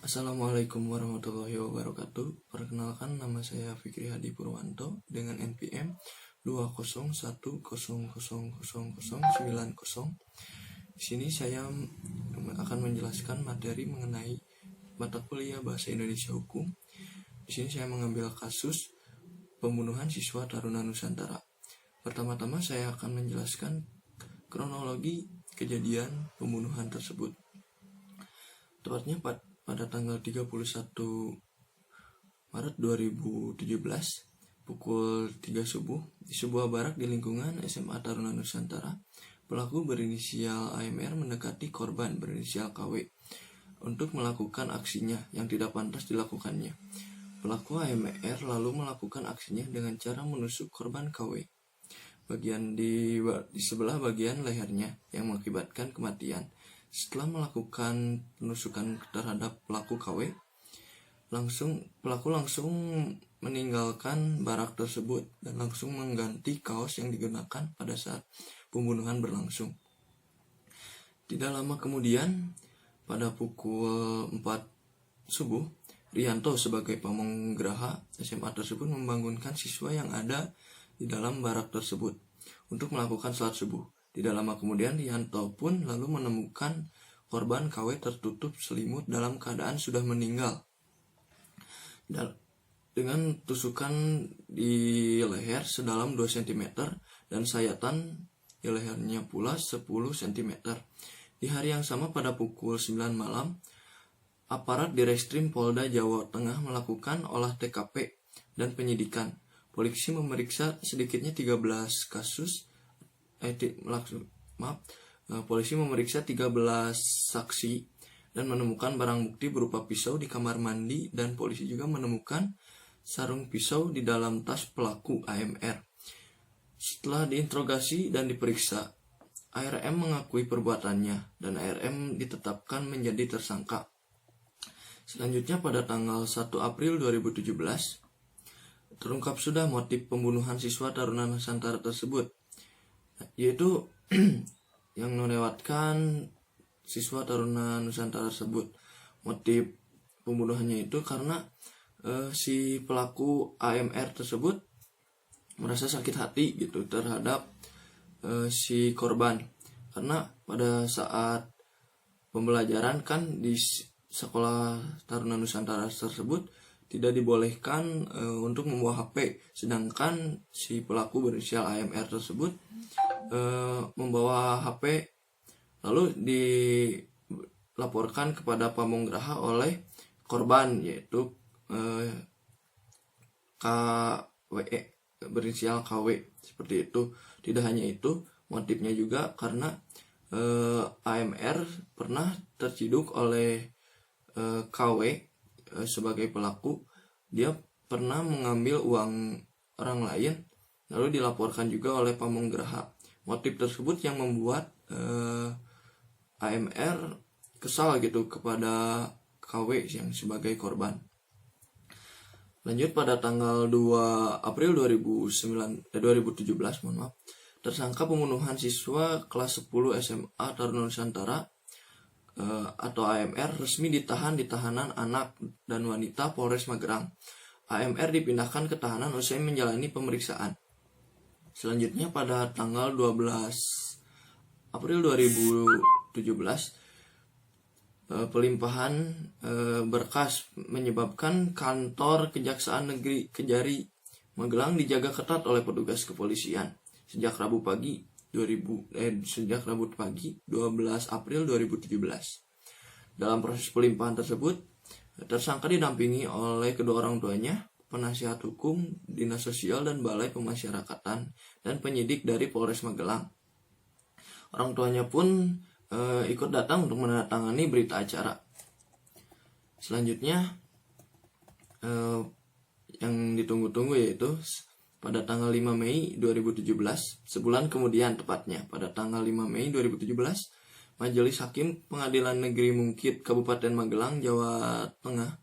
Assalamualaikum warahmatullahi wabarakatuh. Perkenalkan, nama saya Fikri Hadi Purwanto dengan NPM 201000090. Di sini saya akan menjelaskan materi mengenai mata kuliah Bahasa Indonesia Hukum. Di sini saya mengambil kasus pembunuhan siswa Taruna Nusantara. Pertama-tama saya akan menjelaskan kronologi kejadian pembunuhan tersebut. Tepatnya pada tanggal 31 Maret 2017 pukul 3 subuh di sebuah barak di lingkungan SMA Taruna Nusantara, pelaku berinisial AMR mendekati korban berinisial KW untuk melakukan aksinya yang tidak pantas dilakukannya. Pelaku AMR lalu melakukan aksinya dengan cara menusuk korban KW bagian di sebelah bagian lehernya yang mengakibatkan kematian. Setelah melakukan penusukan terhadap pelaku KW, pelaku langsung meninggalkan barak tersebut dan langsung mengganti kaos yang digunakan pada saat pembunuhan berlangsung. Tidak lama kemudian, pada pukul 4 subuh, Rianto sebagai pamonggraha SMA tersebut membangunkan siswa yang ada di dalam barak tersebut untuk melakukan salat subuh. Tidak lama kemudian, Rianto pun lalu menemukan korban KW tertutup selimut dalam keadaan sudah meninggal dengan tusukan di leher sedalam 2 cm dan sayatan di lehernya pula 10 cm. Di hari yang sama pada pukul 9 malam, aparat Direskrim Polda Jawa Tengah melakukan olah TKP dan penyidikan. Polisi memeriksa sedikitnya 13 kasus polisi memeriksa 13 saksi dan menemukan barang bukti berupa pisau di kamar mandi, dan polisi juga menemukan sarung pisau di dalam tas pelaku AMR. Setelah diinterogasi dan diperiksa, ARM mengakui perbuatannya dan ARM ditetapkan menjadi tersangka. Selanjutnya pada tanggal 1 April 2017 terungkap sudah motif pembunuhan siswa Taruna Nusantara tersebut, yaitu yang melewatkan siswa Taruna Nusantara tersebut. Motif pembunuhannya itu karena si pelaku AMR tersebut merasa sakit hati gitu terhadap si korban, karena pada saat pembelajaran kan di sekolah Taruna Nusantara tersebut tidak dibolehkan untuk membawa HP, sedangkan si pelaku berinisial AMR tersebut membawa HP lalu dilaporkan kepada pamonggraha oleh korban, yaitu KWE berinisial KW, seperti itu. Tidak hanya itu, motifnya juga karena AMR pernah terciduk oleh KW sebagai pelaku. Dia pernah mengambil uang orang lain lalu dilaporkan juga oleh pamonggraha. Motif tersebut yang membuat AMR kesal gitu kepada KW yang sebagai korban. Lanjut pada tanggal 2 April 2017, tersangka pembunuhan siswa kelas 10 SMA Taruna Nusantara atau AMR resmi ditahan di tahanan anak dan wanita Polres Magelang. AMR dipindahkan ke tahanan usai menjalani pemeriksaan. Selanjutnya pada tanggal 12 April 2017 pelimpahan berkas menyebabkan kantor Kejaksaan Negeri Kejari Magelang dijaga ketat oleh petugas kepolisian sejak Rabu pagi 12 April 2017. Dalam proses pelimpahan tersebut, tersangka didampingi oleh kedua orang tuanya, penasihat hukum, dinas sosial dan balai pemasyarakatan, dan penyidik dari Polres Magelang. Orang tuanya pun ikut datang untuk menandatangani berita acara. Selanjutnya yang ditunggu-tunggu yaitu pada tanggal 5 Mei 2017, sebulan kemudian tepatnya, pada tanggal 5 Mei 2017, Majelis Hakim Pengadilan Negeri Mungkit Kabupaten Magelang, Jawa Tengah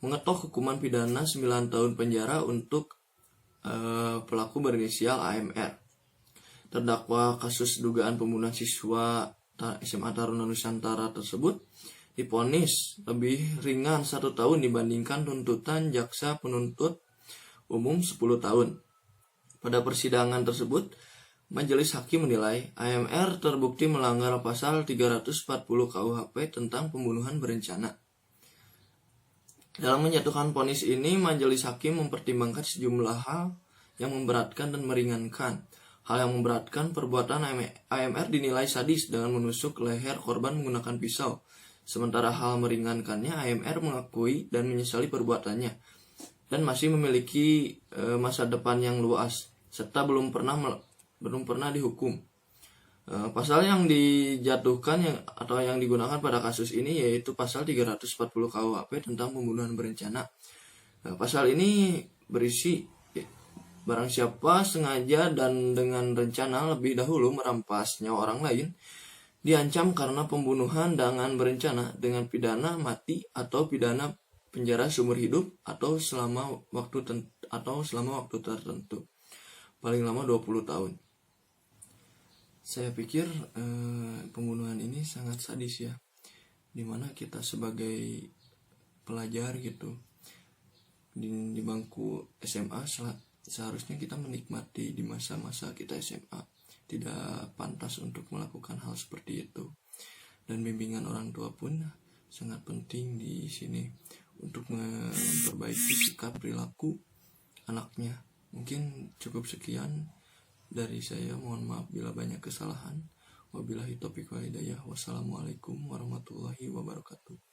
mengetok hukuman pidana 9 tahun penjara untuk pelaku berinisial AMR. Terdakwa kasus dugaan pembunuhan siswa SMA Taruna Nusantara tersebut divonis lebih ringan 1 tahun dibandingkan tuntutan jaksa penuntut umum 10 tahun. Pada persidangan tersebut, majelis hakim menilai AMR terbukti melanggar pasal 340 KUHP tentang pembunuhan berencana. Dalam menjatuhkan vonis ini, majelis hakim mempertimbangkan sejumlah hal yang memberatkan dan meringankan. Hal yang memberatkan, perbuatan AMR dinilai sadis dengan menusuk leher korban menggunakan pisau. Sementara hal meringankannya, AMR mengakui dan menyesali perbuatannya dan masih memiliki masa depan yang luas serta belum pernah dihukum. Pasal yang dijatuhkan atau yang digunakan pada kasus ini yaitu pasal 340 KUHP tentang pembunuhan berencana. Pasal ini berisi barang siapa sengaja dan dengan rencana lebih dahulu merampas nyawa orang lain diancam karena pembunuhan dengan berencana dengan pidana mati atau pidana penjara seumur hidup atau selama waktu tertentu, paling lama 20 tahun. Saya pikir pembunuhan ini sangat sadis ya, dimana kita sebagai pelajar gitu di bangku SMA seharusnya kita menikmati di masa-masa kita SMA. Tidak pantas untuk melakukan hal seperti itu, dan bimbingan orang tua pun sangat penting di sini untuk memperbaiki sikap perilaku anaknya. Mungkin cukup sekian dari saya, mohon maaf bila banyak kesalahan. Wabillahi taufiq wal hidayah. Wassalamualaikum warahmatullahi wabarakatuh.